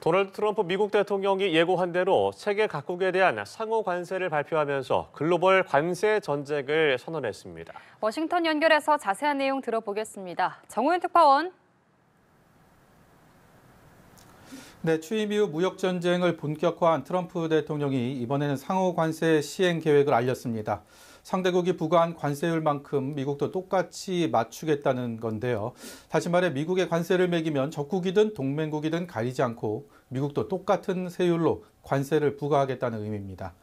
도널드 트럼프 미국 대통령이 예고한 대로 세계 각국에 대한 상호 관세를 발표하면서 글로벌 관세 전쟁을 선언했습니다. 워싱턴 연결해서 자세한 내용 들어보겠습니다. 정우현 특파원. 네, 취임 이후 무역 전쟁을 본격화한 트럼프 대통령이 이번에는 상호 관세 시행 계획을 알렸습니다. 상대국이 부과한 관세율만큼 미국도 똑같이 맞추겠다는 건데요. 다시 말해 미국의 관세를 매기면 적국이든 동맹국이든 가리지 않고 미국도 똑같은 세율로 관세를 부과하겠다는 의미입니다.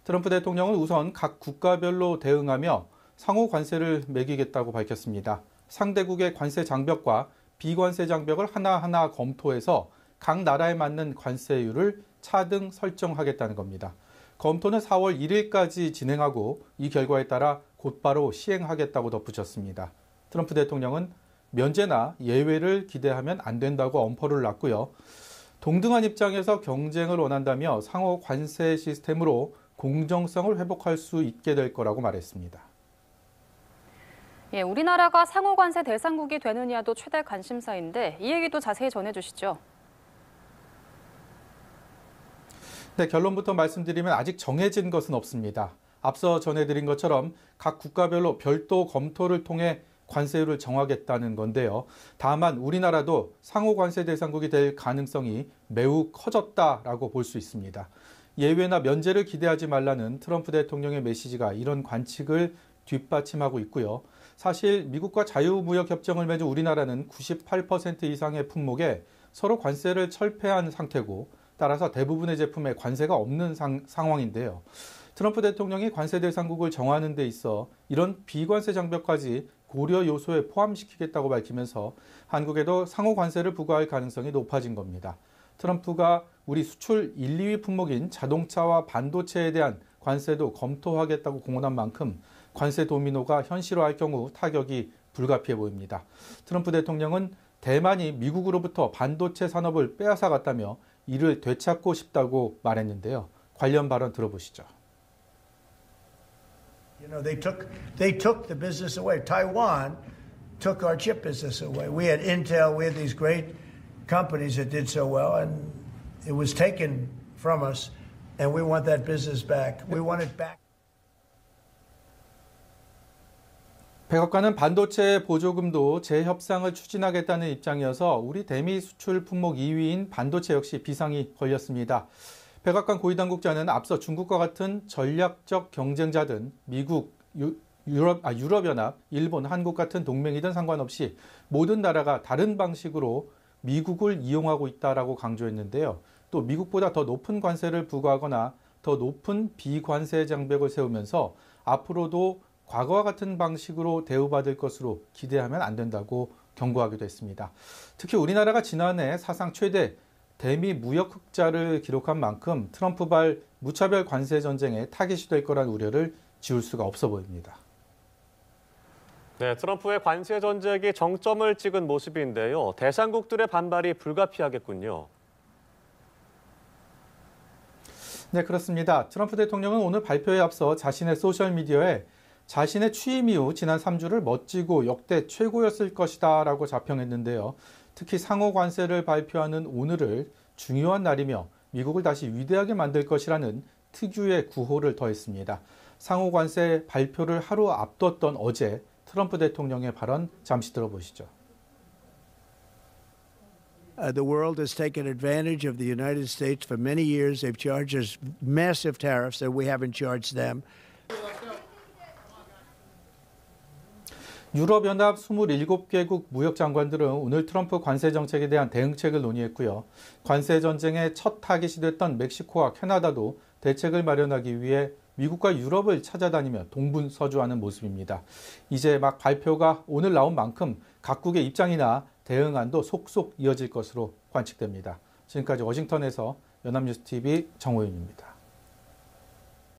트럼프 대통령은 우선 각 국가별로 대응하며 상호 관세를 매기겠다고 밝혔습니다. 상대국의 관세 장벽과 비관세 장벽을 하나하나 검토해서 각 나라에 맞는 관세율을 차등 설정하겠다는 겁니다. 검토는 4월 1일까지 진행하고 이 결과에 따라 곧바로 시행하겠다고 덧붙였습니다. 트럼프 대통령은 면제나 예외를 기대하면 안 된다고 엄포를 놨고요. 동등한 입장에서 경쟁을 원한다며 상호 관세 시스템으로 공정성을 회복할 수 있게 될 거라고 말했습니다. 예, 우리나라가 상호 관세 대상국이 되느냐도 최대 관심사인데 이 얘기도 자세히 전해주시죠. 네, 결론부터 말씀드리면 아직 정해진 것은 없습니다. 앞서 전해드린 것처럼 각 국가별로 별도 검토를 통해 관세율을 정하겠다는 건데요. 다만 우리나라도 상호 관세 대상국이 될 가능성이 매우 커졌다라고 볼 수 있습니다. 예외나 면제를 기대하지 말라는 트럼프 대통령의 메시지가 이런 관측을 뒷받침하고 있고요. 사실 미국과 자유무역협정을 맺은 우리나라는 98% 이상의 품목에 서로 관세를 철폐한 상태고 따라서 대부분의 제품에 관세가 없는 상황인데요. 트럼프 대통령이 관세 대상국을 정하는 데 있어 이런 비관세 장벽까지 고려 요소에 포함시키겠다고 밝히면서 한국에도 상호 관세를 부과할 가능성이 높아진 겁니다. 트럼프가 우리 수출 1, 2위 품목인 자동차와 반도체에 대한 관세도 검토하겠다고 공언한 만큼 관세 도미노가 현실화할 경우 타격이 불가피해 보입니다. 트럼프 대통령은 대만이 미국으로부터 반도체 산업을 빼앗아갔다며 이를 되찾고 싶다고 말했는데요. 관련 발언 들어보시죠. You know, they took the business away. Taiwan took our chip business away. We had Intel, we had these great companies that did so well, and it was taken from us, and we want that business back. We want it back. 백악관은 반도체 보조금도 재협상을 추진하겠다는 입장이어서 우리 대미 수출 품목 2위인 반도체 역시 비상이 걸렸습니다. 백악관 고위당국자는 앞서 중국과 같은 전략적 경쟁자든 미국, 유럽연합, 일본, 한국 같은 동맹이든 상관없이 모든 나라가 다른 방식으로 미국을 이용하고 있다라고 강조했는데요. 또 미국보다 더 높은 관세를 부과하거나 더 높은 비관세 장벽을 세우면서 앞으로도 과거와 같은 방식으로 대우받을 것으로 기대하면 안 된다고 경고하기도 했습니다. 특히 우리나라가 지난해 사상 최대 대미 무역 흑자를 기록한 만큼 트럼프발 무차별 관세 전쟁에 타깃이 될 거란 우려를 지울 수가 없어 보입니다. 네, 트럼프의 관세 전쟁이 정점을 찍은 모습인데요. 대상국들의 반발이 불가피하겠군요. 네, 그렇습니다. 트럼프 대통령은 오늘 발표에 앞서 자신의 소셜미디어에 자신의 취임 이후 지난 3주를 멋지고 역대 최고였을 것이다 라고 자평했는데요. 특히 상호 관세를 발표하는 오늘을 중요한 날이며 미국을 다시 위대하게 만들 것이라는 특유의 구호를 더했습니다. 상호 관세 발표를 하루 앞뒀던 어제 트럼프 대통령의 발언 잠시 들어보시죠. The world has taken advantage of the United States for many years. They've charged us massive tariffs that we haven't charged them. 유럽연합 27개국 무역장관들은 오늘 트럼프 관세 정책에 대한 대응책을 논의했고요. 관세 전쟁의 첫 타깃이 됐던 멕시코와 캐나다도 대책을 마련하기 위해 미국과 유럽을 찾아다니며 동분서주하는 모습입니다. 이제 막 발표가 오늘 나온 만큼 각국의 입장이나 대응안도 속속 이어질 것으로 관측됩니다. 지금까지 워싱턴에서 연합뉴스TV 정호윤입니다.